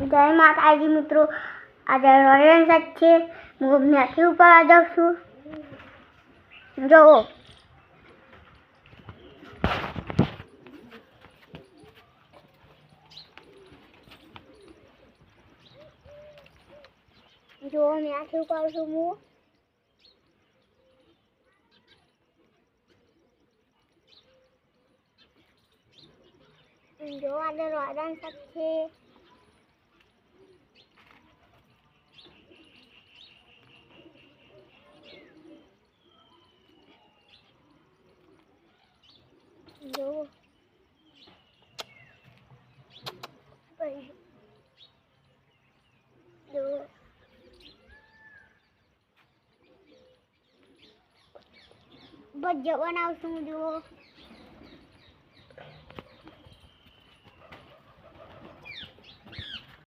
જય માતાજી મિત્રો, આજે રોયલ સેટ છે. હું મેથી ઉપર આ જાઉં છું. જુઓ મેથી ઉપર છું હું. જો આજે રોયલ સેટ છે. જો ભજીયા બનાવશું. જુઓ